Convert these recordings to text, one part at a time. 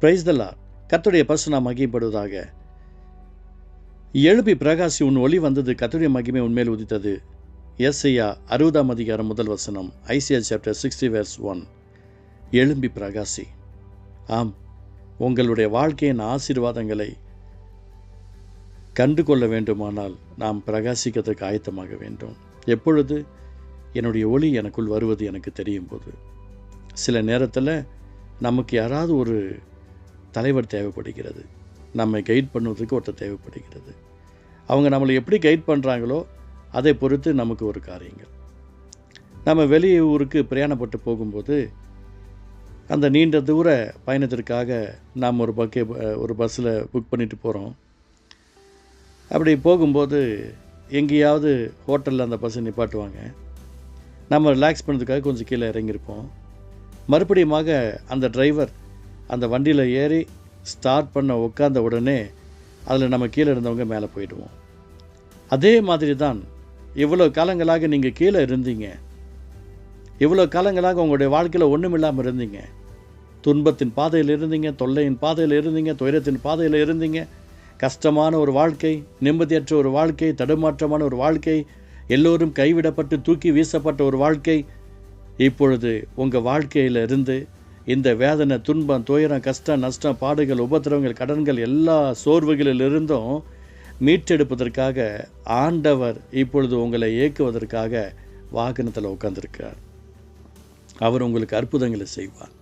Praise the Lord. கர்த்தருடைய பரிசுத்த நாமம் மகிமைப்படுவதாக. எழும்பி பிரகாசி, உன் ஒளி வந்தது, கர்த்தருடைய மகிமை உன்மேல் உதித்தது. எஸ்ஐயா 60ஆம் அதிகாரம் முதல் வசனம். Isaiah chapter 60 verse 1. எழும்பி பிரகாசி. ஆம், உங்களுடைய வாழ்க்கையின் ஆசீர்வாதங்களை கண்டு கொள்ள வேண்டுமானால் நாம் பிரகாசிக்கிறதுக்கு ஆயத்தமாக வேண்டும். எப்பொழுது? என்னுடைய ஒளி எனக்குள் வருவது எனக்கு தெரியும் போது. சில நேரத்தில் நமக்கு யாராவது ஒரு தலைவர் தேவைப்படுகிறது, நம்மை கைட் பண்ணுவதற்கு ஒருத்தர் தேவைப்படுகிறது. அவங்க நம்மளை எப்படி கைட் பண்ணுறாங்களோ அதை பொறுத்து நமக்கு ஒரு காரியங்கள். நம்ம வெளியூருக்கு பிரயாணப்பட்டு போகும்போது அந்த நீண்ட தூர பயணத்திற்காக நாம் ஒரு பஸ்ஸில் புக் பண்ணிட்டு போகிறோம். அப்படி போகும்போது எங்கேயாவது ஹோட்டலில் அந்த பஸ்ஸை நிப்பாட்டுவாங்க. நம்ம ரிலாக்ஸ் பண்ணுறதுக்காக கொஞ்சம் கீழே இறங்கியிருப்போம். மறுபடியுமாக அந்த டிரைவர் அந்த வண்டியில் ஏறி ஸ்டார்ட் பண்ண உட்கார்ந்த உடனே அதில் நம்ம கீழே இருந்தவங்க மேலே போயிடுவோம். அதே மாதிரி தான் இவ்வளோ காலங்களாக நீங்கள் கீழே இருந்தீங்க. இவ்வளோ காலங்களாக உங்களுடைய வாழ்க்கையில் ஒன்றும் இல்லாமல் இருந்தீங்க. துன்பத்தின் பாதையில் இருந்தீங்க, தொல்லையின் பாதையில் இருந்தீங்க, துயரத்தின் பாதையில் இருந்தீங்க. கஷ்டமான ஒரு வாழ்க்கை, நிம்மதியற்ற ஒரு வாழ்க்கை, தடுமாற்றமான ஒரு வாழ்க்கை, எல்லோரும் கைவிடப்பட்டு தூக்கி வீசப்பட்ட ஒரு வாழ்க்கை. இப்பொழுது உங்கள் வாழ்க்கையில் இருந்து இந்த வேதனை, துன்பம், துயரம், கஷ்டம், நஷ்டம், பாடுகள், உபத்திரவங்கள், கடன்கள், எல்லா சோர்வுகளிலிருந்தும் மீட்டெடுப்பதற்காக ஆண்டவர் இப்பொழுது உங்களை இயக்குவதற்காக வாகனத்தில் உட்கார்ந்துருக்கிறார். அவர் உங்களுக்கு அற்புதங்களை செய்வார்.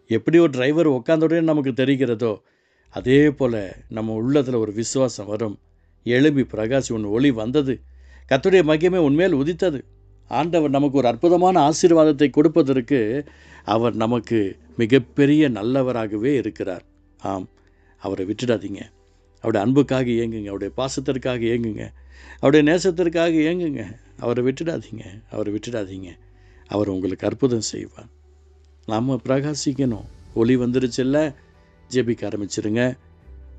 எப்படி ஒரு டிரைவர் உட்கார்ந்தோடனே நமக்கு தெரிகிறதோ அதே போல் நம்ம உள்ளத்தில் ஒரு விசுவாசம் வரும். எழும்பி பிரகாசி, உன் ஒளி வந்தது, கர்த்தருடைய மகிமை உன்மேல் உதித்தது. ஆண்டவர் நமக்கு ஒரு அற்புதமான ஆசீர்வாதத்தை கொடுப்பதற்கு அவர் நமக்கு மிகப்பெரிய நல்லவராகவே இருக்கிறார். ஆம், அவரை விட்டுடாதீங்க. அவருடைய அன்புக்காக இயங்குங்க, அவருடைய பாசத்திற்காக இயங்குங்க, அவருடைய நேசத்திற்காக இயங்குங்க. அவரை விட்டுடாதீங்க. அவர் உங்களுக்கு அற்புதம் செய்வார். நாம் பிரகாசிக்கணும். ஒளி வந்துருச்சுல்ல, ஜெபிக்க ஆரம்பிச்சிருங்க.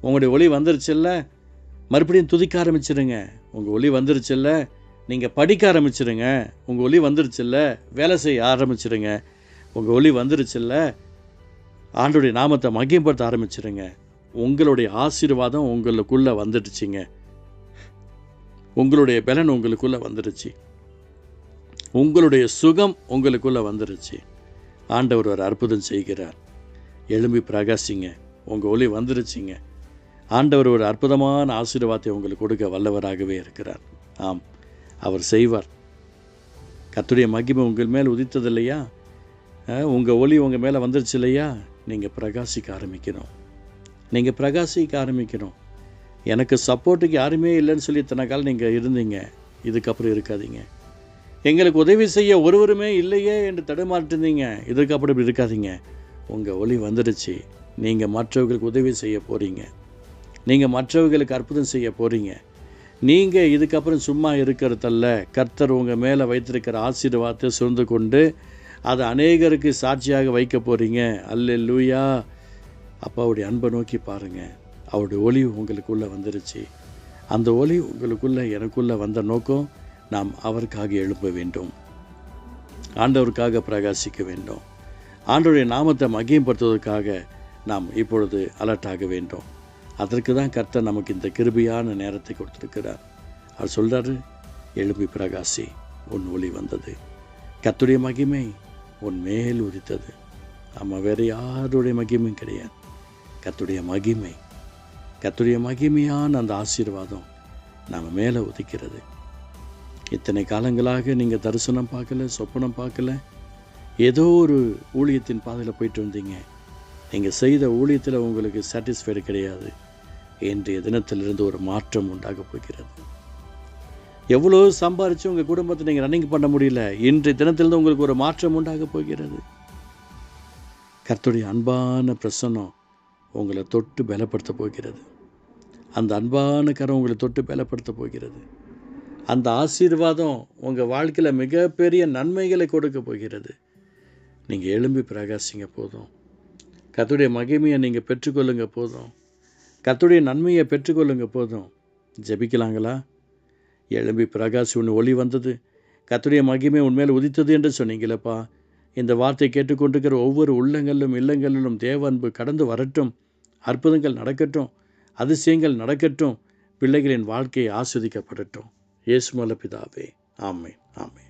உங்களுடைய ஒளி வந்துருச்சுல்ல, மறுபடியும் துதிக்க ஆரம்பிச்சிருங்க. உங்கள் ஒளி வந்துருச்சுல்ல, நீங்கள் படிக்க ஆரம்பிச்சிருங்க. உங்கள் ஒளி வந்துருச்சுல்ல, வேலை செய்ய ஆரம்பிச்சிருங்க. உங்கள் ஒளி வந்துருச்சுல்ல, ஆண்டவருடைய நாமத்தை மகிமைப்படுத்த ஆரம்பிச்சிருங்க. உங்களுடைய ஆசீர்வாதம் உங்களுக்குள்ளே வந்துடுச்சிங்க. உங்களுடைய பலன் உங்களுக்குள்ளே வந்துடுச்சு. உங்களுடைய சுகம் உங்களுக்குள்ளே வந்துடுச்சு. ஆண்டவர் ஒரு அற்புதம் செய்கிறார். எழும்பி பிரகாசிங்க. உங்கள் ஒளி வந்துருச்சுங்க. ஆண்டவர் ஒரு அற்புதமான ஆசீர்வாதத்தை உங்களுக்கு கொடுக்க வல்லவராகவே இருக்கிறார். ஆம், அவர் செய்வார். கர்த்தருடைய மகிமை உங்கள் மேல் உதித்தது இல்லையா? உங்கள் ஒளி உங்கள் மேலே வந்துருச்சு இல்லையா? நீங்கள் பிரகாசிக்க ஆரம்பிக்கணும். எனக்கு சப்போர்ட்டுக்கு யாருமே இல்லைன்னு சொல்லி இத்தனை காலம் நீங்கள் இருந்தீங்க. இதுக்கப்புறம் இருக்காதீங்க. எங்களுக்கு உதவி செய்ய ஒருவருமே இல்லையே என்று தடுமாற்றிருந்தீங்க. இதுக்கப்புறம் இப்படி இருக்காதீங்க. உங்கள் ஒளி வந்துடுச்சு. நீங்கள் மற்றவர்களுக்கு உதவி செய்ய போகிறீங்க. நீங்கள் மற்றவர்களுக்கு அற்புதம் செய்ய போகிறீங்க. நீங்கள் இதுக்கப்புறம் சும்மா இருக்கிறதல்ல, கர்த்தர் உங்கள் மேலே வைத்திருக்கிற ஆசீர்வாதத்தை சுமந்து கொண்டு அதை அநேகருக்கு சாட்சியாக வைக்க போகிறீங்க. அல்லேலூயா. அப்பாவுடைய அன்பை நோக்கி பாருங்கள். அவருடைய ஒளி உங்களுக்குள்ளே வந்துருச்சு. அந்த ஒளி உங்களுக்குள்ளே எனக்குள்ளே வந்த நோக்கம், நாம் அவருக்காக எழும்ப வேண்டும், ஆண்டவருக்காக பிரகாசிக்க வேண்டும், ஆண்டவருடைய நாமத்தை மகிமைப்படுத்துவதற்காக நாம் இப்பொழுது அலர்ட்டாக வேண்டும். அதற்கு தான் கர்த்தர் நமக்கு இந்த கிருபையான நேரத்தை கொடுத்துருக்கிறார். அவர் சொல்கிறாரு, எழும்பி பிரகாசி, உன் ஒளி வந்தது, கர்த்தருடைய மகிமை உன் மேல் உதித்தது. ஆமாம், வேறு யாருடைய மகிமையும் கிடையாது. கர்த்தருடைய மகிமையான அந்த ஆசீர்வாதம் நம்ம மேலே உதிக்கிறது. இத்தனை காலங்களாக நீங்கள் தரிசனம் பார்க்கல, சொப்பனம் பார்க்கல, ஏதோ ஒரு ஊழியத்தின் பாதையில் போயிட்டு வந்தீங்க. நீங்கள் செய்த ஊழியத்தில் உங்களுக்கு சாட்டிஸ்ஃபைடு கிடையாது. இன்றைய தினத்திலிருந்து ஒரு மாற்றம் உண்டாக போகிறது. எவ்வளோ சம்பாரித்து உங்கள் குடும்பத்தை நீங்கள் ரன்னிங் பண்ண முடியல. இன்றைய தினத்திலிருந்து உங்களுக்கு ஒரு மாற்றம் உண்டாக போகிறது. கர்த்தருடைய அன்பான பிரசன்னம் உங்களை தொட்டு பலப்படுத்த போகிறது. அந்த அன்பான கரம் உங்களை தொட்டு பலப்படுத்த போகிறது. அந்த ஆசீர்வாதம் உங்கள் வாழ்க்கையில் மிகப்பெரிய நன்மைகளை கொடுக்க போகிறது. நீங்கள் எழும்பி பிரகாசிங்க போதும். கர்த்தருடைய மகிமையை நீங்கள் பெற்றுக்கொள்ளுங்க போதும். கர்த்தருடைய நன்மையை பெற்றுக்கொள்ளுங்க போதும். ஜெபிக்கலாங்களா? எழும்பி பிரகாசி, உன் ஒளி வந்தது, கர்த்தருடைய மகிமை உன்மேல் உதித்தது என்று சொன்னீங்களப்பா. இந்த வார்த்தை கேட்டுக்கொண்டிருக்கிற ஒவ்வொரு உள்ளங்களிலும் இல்லங்களிலும் தேவ அன்பு கடந்து வரட்டும். அற்புதங்கள் நடக்கட்டும், அதிசயங்கள் நடக்கட்டும், பிள்ளைகளின் வாழ்க்கையை ஆஸ்வதிக்கப்படட்டும். இயேசு மூலம் பிதாவே, ஆமென், ஆமென்.